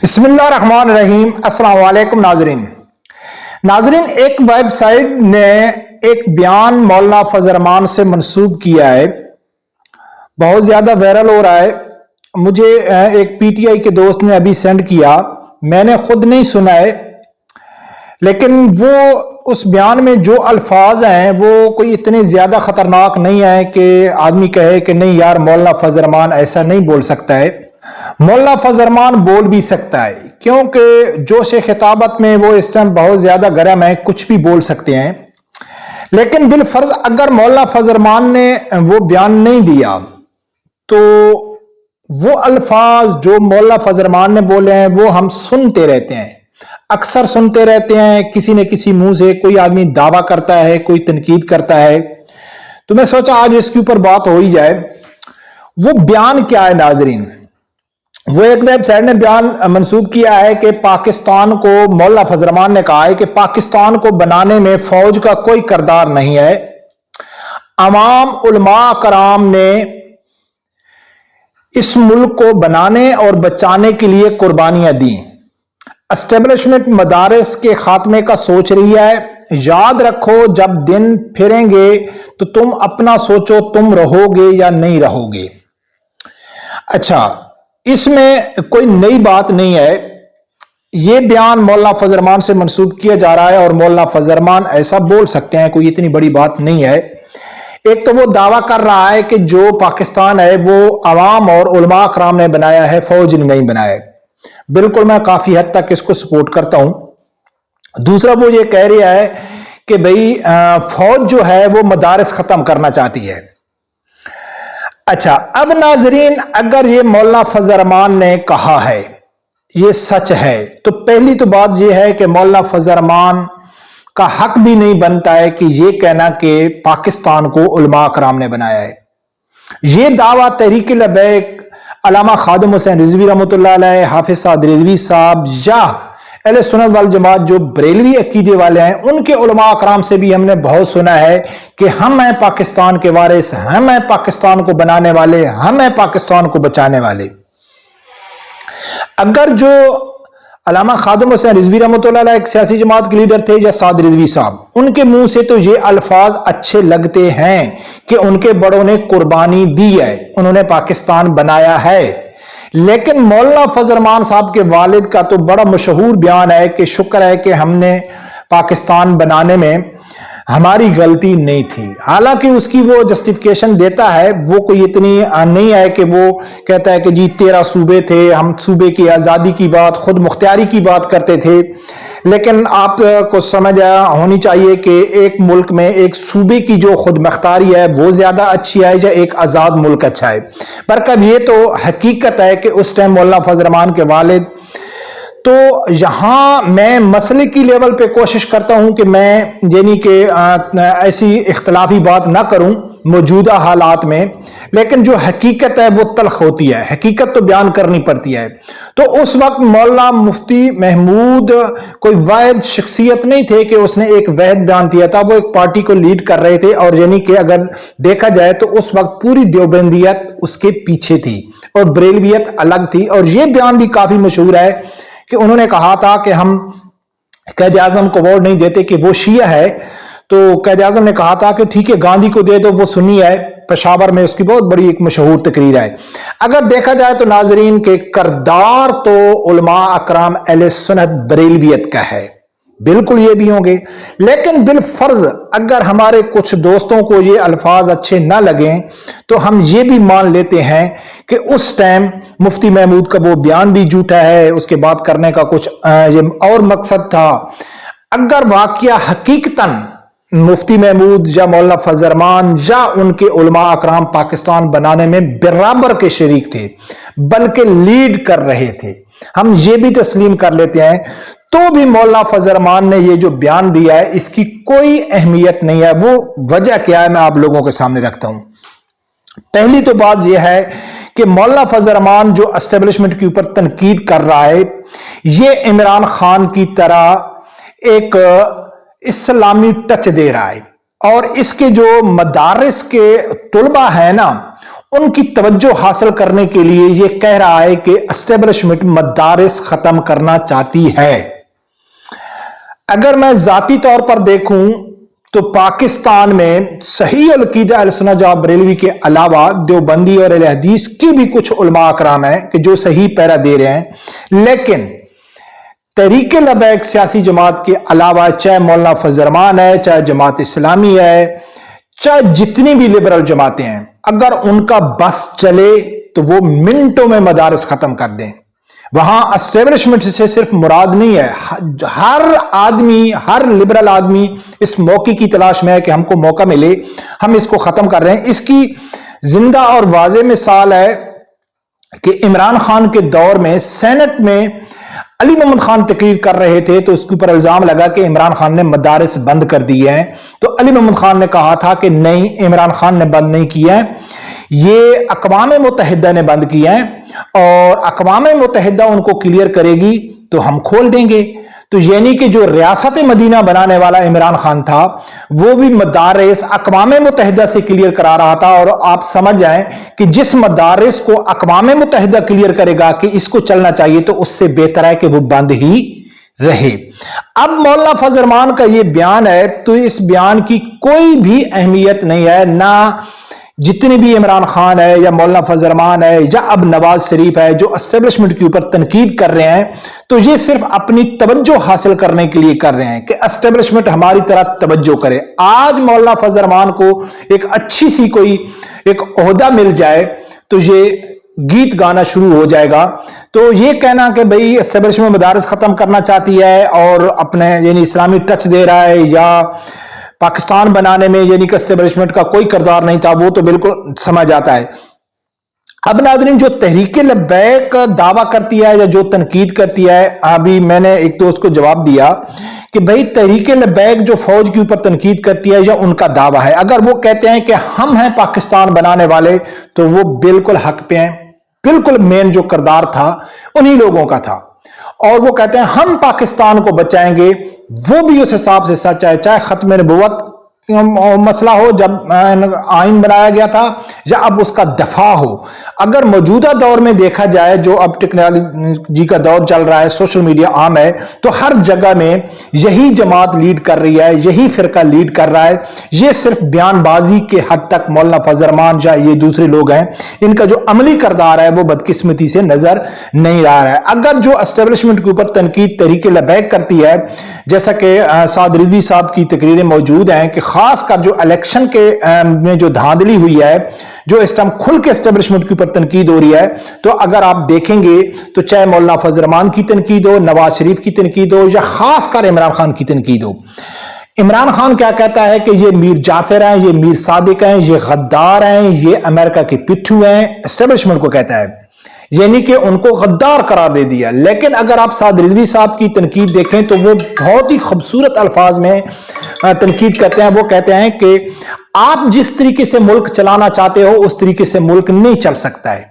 بسم اللہ الرحمن الرحیم۔ السلام علیکم ناظرین، ایک ویب سائٹ نے ایک بیان مولانا فضل الرحمان سے منسوب کیا ہے، بہت زیادہ وائرل ہو رہا ہے۔ مجھے ایک پی ٹی آئی کے دوست نے ابھی سینڈ کیا، میں نے خود نہیں سنا ہے، لیکن وہ اس بیان میں جو الفاظ ہیں وہ کوئی اتنے زیادہ خطرناک نہیں ہیں کہ آدمی کہے کہ نہیں یار مولانا فضل الرحمان ایسا نہیں بول سکتا ہے۔ مولانا فضل الرحمان بول بھی سکتا ہے، کیونکہ جوش خطابت میں وہ اس ٹائم بہت زیادہ گرم ہے، کچھ بھی بول سکتے ہیں۔ لیکن بالفرض اگر مولانا فضل الرحمان نے وہ بیان نہیں دیا تو وہ الفاظ جو مولانا فضل الرحمان نے بولے ہیں وہ ہم سنتے رہتے ہیں، اکثر سنتے رہتے ہیں۔ کسی نہ کسی منہ سے کوئی آدمی دعویٰ کرتا ہے، کوئی تنقید کرتا ہے، تو میں سوچا آج اس کے اوپر بات ہو ہی جائے۔ وہ بیان کیا ہے ناظرین؟ وہ ایک ویب سائٹ نے بیان منسوب کیا ہے کہ پاکستان کو، مولانا فضل الرحمان نے کہا ہے کہ پاکستان کو بنانے میں فوج کا کوئی کردار نہیں ہے، عوام علماء کرام نے اس ملک کو بنانے اور بچانے کے لیے قربانیاں دیں، اسٹیبلشمنٹ مدارس کے خاتمے کا سوچ رہی ہے۔ یاد رکھو جب دن پھریں گے تو تم اپنا سوچو، تم رہو گے یا نہیں رہو گے۔ اچھا، اس میں کوئی نئی بات نہیں ہے، یہ بیان مولانا فضل الرحمان سے منسوب کیا جا رہا ہے اور مولانا فضل الرحمان ایسا بول سکتے ہیں، کوئی اتنی بڑی بات نہیں ہے۔ ایک تو وہ دعویٰ کر رہا ہے کہ جو پاکستان ہے وہ عوام اور علماء کرام نے بنایا ہے، فوج نے نہیں بنایا ہے۔ بالکل میں کافی حد تک اس کو سپورٹ کرتا ہوں۔ دوسرا وہ یہ کہہ رہا ہے کہ بھئی فوج جو ہے وہ مدارس ختم کرنا چاہتی ہے۔ اچھا، اب ناظرین اگر یہ مولانا فضل الرحمان نے کہا ہے، یہ سچ ہے، تو پہلی تو بات یہ ہے کہ مولانا فضل الرحمان کا حق بھی نہیں بنتا ہے کہ یہ کہنا کہ پاکستان کو علماء کرام نے بنایا ہے۔ یہ دعویٰ تحریک لبیک، علامہ خادم حسین رضوی رحمۃ اللہ علیہ، حافظ سعد رضوی صاحب یا اہل سنت والجماعت جو بریلوی عقیدے والے ہیں، ان کے علماء کرام سے بھی ہم نے بہت سنا ہے کہ ہم ہیں پاکستان کے وارث، ہم ہیں پاکستان کو بنانے والے، ہم ہیں پاکستان کو بچانے والے۔ اگر جو علامہ خادم حسین رضوی رحمۃ اللہ علیہ ایک سیاسی جماعت کے لیڈر تھے یا سعد رضوی صاحب، ان کے منہ سے تو یہ الفاظ اچھے لگتے ہیں کہ ان کے بڑوں نے قربانی دی ہے، انہوں نے پاکستان بنایا ہے۔ لیکن مولانا فضل الرحمان صاحب کے والد کا تو بڑا مشہور بیان ہے کہ شکر ہے کہ ہم نے پاکستان بنانے میں ہماری غلطی نہیں تھی۔ حالانکہ اس کی وہ جسٹیفیکیشن دیتا ہے، وہ کوئی اتنی نہیں ہے کہ وہ کہتا ہے کہ جی 13 صوبے تھے، ہم صوبے کی آزادی کی بات، خود مختاری کی بات کرتے تھے۔ لیکن آپ کو سمجھ ہونی چاہیے کہ ایک ملک میں ایک صوبے کی جو خود مختاری ہے وہ زیادہ اچھی ہے یا ایک آزاد ملک اچھا ہے؟ پر کب یہ تو حقیقت ہے کہ اس ٹائم مولانا فضل الرحمان کے والد، تو یہاں میں مسئلے کی لیول پہ کوشش کرتا ہوں کہ میں یعنی کہ ایسی اختلافی بات نہ کروں موجودہ حالات میں، لیکن جو حقیقت ہے وہ تلخ ہوتی ہے، حقیقت تو بیان کرنی پڑتی ہے۔ تو اس وقت مولانا مفتی محمود کوئی واحد شخصیت نہیں تھے کہ اس نے ایک واحد بیان دیا تھا، وہ ایک پارٹی کو لیڈ کر رہے تھے، اور یعنی کہ اگر دیکھا جائے تو اس وقت پوری دیوبندیت اس کے پیچھے تھی اور بریلویت الگ تھی۔ اور یہ بیان بھی کافی مشہور ہے کہ انہوں نے کہا تھا کہ ہم قائد اعظم کو ووٹ نہیں دیتے کہ وہ شیعہ ہے، تو قائد اعظم نے کہا تھا کہ ٹھیک ہے گاندھی کو دے دو، وہ سنی ہے۔ پشاور میں اس کی بہت بڑی ایک مشہور تقریر ہے۔ اگر دیکھا جائے تو ناظرین کے کردار تو علماء اکرام اہل سنت بریلویت کا ہے، بالکل یہ بھی ہوں گے، لیکن بالفرض اگر ہمارے کچھ دوستوں کو یہ الفاظ اچھے نہ لگیں تو ہم یہ بھی مان لیتے ہیں کہ اس ٹائم مفتی محمود کا وہ بیان بھی جھوٹا ہے، اس کے بات کرنے کا کچھ اور مقصد تھا۔ اگر واقعہ حقیقتاً مفتی محمود یا مولانا فضل الرحمان یا ان کے علماء اکرام پاکستان بنانے میں برابر کے شریک تھے بلکہ لیڈ کر رہے تھے، ہم یہ بھی تسلیم کر لیتے ہیں، تو بھی مولانا فضل الرحمان نے یہ جو بیان دیا ہے اس کی کوئی اہمیت نہیں ہے۔ وہ وجہ کیا ہے میں آپ لوگوں کے سامنے رکھتا ہوں۔ پہلی تو بات یہ ہے کہ مولانا فضل الرحمان جو اسٹیبلشمنٹ کے اوپر تنقید کر رہا ہے، یہ عمران خان کی طرح ایک اسلامی ٹچ دے رہا ہے، اور اس کے جو مدارس کے طلبہ ہیں نا، उनकी तवज्जो हासिल करने के लिए यह कह रहा है कि एस्टेब्लिशमेंट मदारिस खत्म करना चाहती है। अगर मैं जाती तौर पर देखूं तो पाकिस्तान में सही अल-अकीदा अहले-सुन्नत जमात बरेलवी के अलावा देवबंदी और अहले हदीस की भी कुछ उलमा अकराम हैं कि जो सही पैरा दे रहे हैं, लेकिन तहरीक लबैक सियासी जमात के अलावा चाहे मौलाना फजल रहमान है, चाहे जमात इस्लामी है, चाहे जितनी भी लिबरल जमातें हैं, अगर उनका बस चले तो वो मिनटों में मदारस खत्म कर दें। वहां एस्टेब्लिशमेंट से सिर्फ मुराद नहीं है, हर आदमी, हर लिबरल आदमी इस मौके की तलाश में है कि हमको मौका मिले, हम इसको खत्म कर रहे हैं। इसकी जिंदा और वाज़ेह मिसाल है कि इमरान खान के दौर में सेनेट में अली मोहम्मद खान तकरीर कर रहे थे तो उसके ऊपर इल्जाम लगा कि इमरान खान ने मदारिस बंद कर दिए हैं। तो अली मोहम्मद खान ने कहा था कि नहीं, इमरान खान ने बंद नहीं किया है, ये अक़वाम मुत्तहिदा ने बंद किया है और अक़वाम मुत्तहिदा उनको क्लियर करेगी तो हम खोल देंगे। तो यानी कि जो रियासत मदीना बनाने वाला इमरान खान था वो भी मदारिस अक़वाम मुत्तहिदा से क्लियर करा रहा था। और आप समझ जाएं कि जिस मदारिस को अक़वाम मुत्तहिदा क्लियर करेगा कि इसको चलना चाहिए तो उससे बेहतर है कि वो बंद ही रहे। अब मौलाना फजल रहमान का ये बयान है तो इस बयान की कोई भी अहमियत नहीं है, ना जितने भी इमरान खान है या मौलाना फजल रहमान है या अब नवाज शरीफ है जो एस्टेब्लिशमेंट के ऊपर तनकीद कर रहे हैं, तो ये सिर्फ अपनी तवज्जो हासिल करने के लिए कर रहे हैं कि एस्टेब्लिशमेंट हमारी तरह तवज्जो करे। आज मौलाना फजल रहमान को एक अच्छी सी कोई एक ओहदा मिल जाए तो ये गीत गाना शुरू हो जाएगा। तो ये कहना कि भाई एस्टेब्लिशमेंट मदारिस खत्म करना चाहती है और अपने यानी इस्लामी टच दे रहा है या पाकिस्तान बनाने में यानी कि एस्टेब्लिशमेंट का कोई किरदार नहीं था, वो तो बिल्कुल समझ आता है। अब नाज़रीन, जो तहरीक लब्बैक दावा करती है या जो तनकीद करती है, अभी मैंने एक दोस्त को जवाब दिया कि भाई तहरीक लब्बैक जो फौज के ऊपर तनकीद करती है या उनका दावा है, अगर वो कहते हैं कि हम हैं पाकिस्तान बनाने वाले तो वो बिल्कुल हक पे हैं, बिल्कुल मेन जो किरदार था उन्हीं लोगों का था। और वो कहते हैं हम पाकिस्तान को बचाएंगे, वो भी उस हिसाब से सच है, चाहे खत्म नबुव्वत मसला हो जब आइन बनाया गया था या अब उसका दफा हो। अगर मौजूदा दौर में देखा जाए, जो अब टेक्नोलॉजी का दौर चल रहा है, सोशल मीडिया आम है, तो हर जगह में यही जमात लीड कर रही है, यही फिरका लीड कर रहा है। ये सिर्फ बयानबाजी के हद तक मौलाना फजल रहमान या ये दूसरे लोग हैं, इनका जो अमली किरदार है वो बदकिस्मती से नजर नहीं आ रहा है। अगर जो एस्टेब्लिशमेंट के ऊपर तनकीद तहरीक लब्बैक करती है, जैसा कि साद रिजवी साहब की तकरीरें मौजूद हैं कि खासकर जो इलेक्शन के में जो धांधली हुई है, जो इस टाइम खुल के एस्टेब्लिशमेंट के ऊपर तनकीद हो रही है, तो अगर आप देखेंगे तो चाहे मौलाना फजल रहमान की तनकीद हो, नवाज शरीफ की तनकीद हो या खासकर इमरान खान की तनकीद हो, इमरान खान क्या कहता है कि ये मीर जाफर हैं, ये मीर सादिक हैं, ये गद्दार हैं, ये अमेरिका के पिट्ठू हैं, एस्टेब्लिशमेंट को कहता है, यानी कि उनको गद्दार करार दे दिया। लेकिन अगर आप साद रिजवी साहब की तनकीद देखें तो वो बहुत ही खूबसूरत अल्फाज में तनकीद करते हैं। वो कहते हैं कि आप जिस तरीके से मुल्क चलाना चाहते हो उस तरीके से मुल्क नहीं चल सकता है,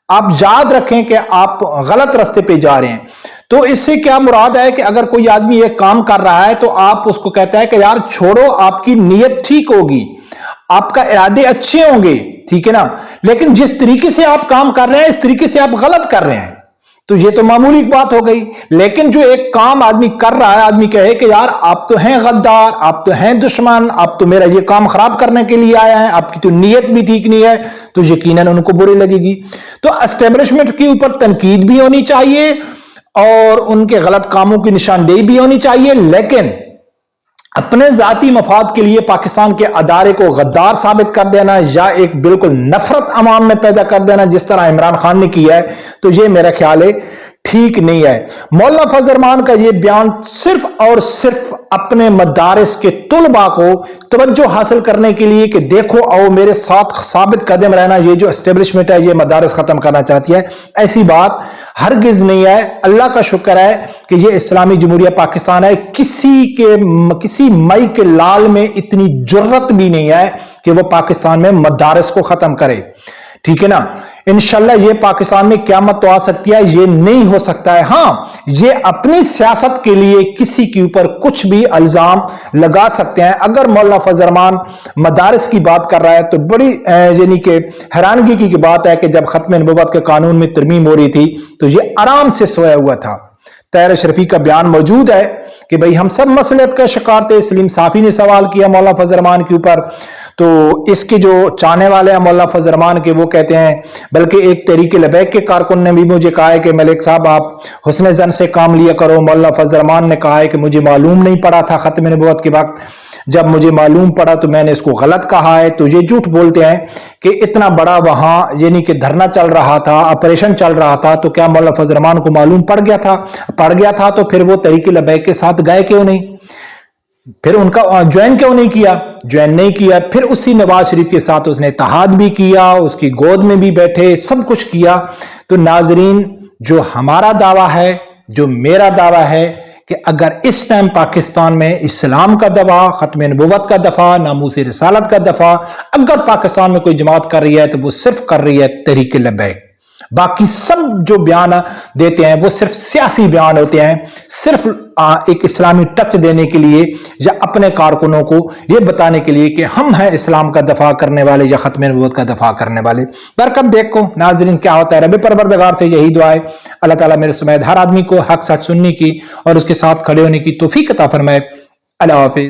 आप याद रखें कि आप गलत रास्ते पे जा रहे हैं। तो इससे क्या मुराद है कि अगर कोई आदमी एक काम कर रहा है तो आप उसको कहता है कि यार छोड़ो, आपकी नीयत ठीक होगी, आपका इरादे अच्छे होंगे, ठीक है ना, लेकिन जिस तरीके से आप काम कर रहे हैं इस तरीके से आप गलत कर रहे हैं। तो ये तो मामूली बात हो गई। लेकिन जो एक काम आदमी कर रहा है, आदमी कहे कि यार आप तो हैं गद्दार, आप तो हैं दुश्मन, आप तो मेरा ये काम खराब करने के लिए आया है, आपकी तो नीयत भी ठीक नहीं है, तो यकीनन उनको बुरी लगेगी। तो एस्टेब्लिशमेंट के ऊपर तनकीद भी होनी चाहिए और उनके गलत कामों की निशानदेही भी होनी चाहिए, लेकिन अपने जाती मफाद के लिए पाकिस्तान के अदारे को गद्दार साबित कर देना या एक बिल्कुल नफरत अवाम में पैदा कर देना जिस तरह इमरान खान ने किया है, तो ये मेरा ख्याल है ठीक नहीं है। मौलाना फजल रहमान का ये बयान सिर्फ और सिर्फ अपने मदारिस के तुलबा को तवज्जो हासिल करने के लिए कि देखो आओ मेरे साथ साबित कदम रहना, ये जो एस्टेब्लिशमेंट है ये मदारिस खत्म करना चाहती है, ऐसी बात हरगिज नहीं है। अल्लाह का शुक्र है कि ये इस्लामी जमहूरिया पाकिस्तान है, किसी मई के लाल में इतनी जुर्रत भी नहीं है कि वो पाकिस्तान में मदारिस को खत्म करे, ठीक है ना। इंशाल्लाह ये पाकिस्तान में क़यामत तो आ सकती है, ये नहीं हो सकता है। हाँ, ये अपनी सियासत के लिए किसी के ऊपर कुछ भी इल्जाम लगा सकते हैं। अगर मौलाना फजल रहमान मदारिस की बात कर रहा है तो बड़ी यानी कि हैरानगी की बात है कि जब खत्म नबुव्वत के कानून में तरमीम हो रही थी तो ये आराम से सोया हुआ था। तहरीर शरीफ का बयान मौजूद है कि भाई हम सब मसलियत का शिकार थे। सलीम साफी ने सवाल किया मौलाना फजल रहमान के ऊपर, तो इसके जो चाहने वाले हैं मौलाना फजल रहमान के, वो कहते हैं, बल्कि एक तहरीक लबैक के कारकुन ने भी मुझे कहा है कि मलिक साहब आप हुस्न ज़न से काम लिया करो। मौलाना फजल रहमान ने कहा है कि मुझे मालूम नहीं पड़ा था खत्म नबुव्वत के वक्त, जब मुझे मालूम पड़ा तो मैंने इसको गलत कहा है। तो ये झूठ बोलते हैं कि इतना बड़ा वहां यानी कि धरना चल रहा था, ऑपरेशन चल रहा था, तो क्या मौलाना फजल रहमान को मालूम पड़ गया था तो फिर वो तहरीक लबैक के साथ गए क्यों नहीं? फिर उनका ज्वाइन क्यों नहीं किया? ज्वाइन नहीं किया, फिर उसी नवाज शरीफ के साथ उसने इत्तेहाद भी किया, उसकी गोद में भी बैठे, सब कुछ किया। तो नाजरीन, जो हमारा दावा है, जो मेरा दावा है कि अगर इस टाइम पाकिस्तान में इस्लाम का दफा, खत्म नबुव्वत का दफा, नामूस रिसालत का दफा अगर पाकिस्तान में कोई जमात कर रही है तो वो सिर्फ कर रही है तहरीक लबैक। बाकी सब जो बयान देते हैं वो सिर्फ सियासी बयान होते हैं, सिर्फ एक इस्लामी टच देने के लिए या अपने कारकुनों को ये बताने के लिए कि हम हैं इस्लाम का दफा करने वाले या खत्म नबुव्वत का दफा करने वाले। पर कब देखो नाजरीन क्या होता है। रब परवरदिगार से यही दुआ है, अल्लाह ताला मेरे समेत हर आदमी को हक सच सुनने की और उसके साथ खड़े होने की तौफीक अता फरमाए। अल्लाह हाफिज।